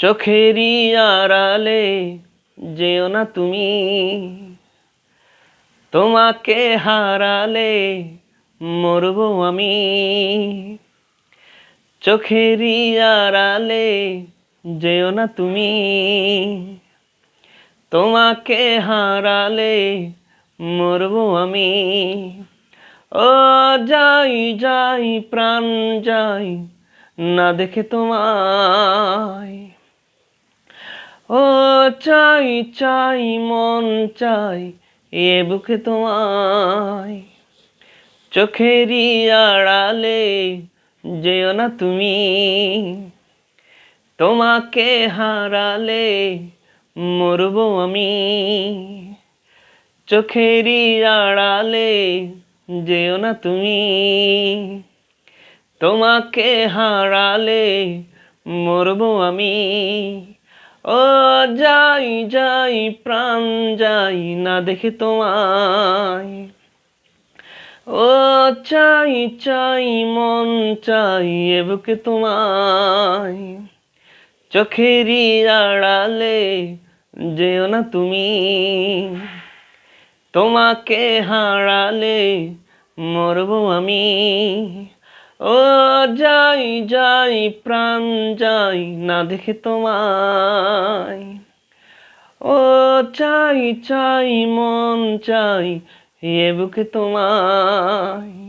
চোখেরই আড়ালে যেও না তুমি, তোমাকে হারালে মরবো আমি। চোখেরই আড়ালে যেও না তুমি, তোমাকে হারালে মরবো আমি। ও যাই যাই প্রাণ যাই না দেখে তোমায়। ও চাই চাই মন চাই এ বুকে তোমায়। চোখেরই আড়ালে যেও না তুমি, তোমাকে হারালে মরবো আমি। চোখেরই আড়ালে যেও না তুমি, তোমাকে হারালে মরবো আমি। ও যাই যাই প্রাণ যাই না দেখে তোমায়। ও চাই চাই মন চাই এ বুকে তোমায়। চোখেরই আড়ালে যেও না তুমি, তোমাকে হারালে মরবো আমি। ও যাই যাই প্রাণ যাই না দেখে তোমায়। ও চাই চাই মন চাই এ বুকে তোমায়।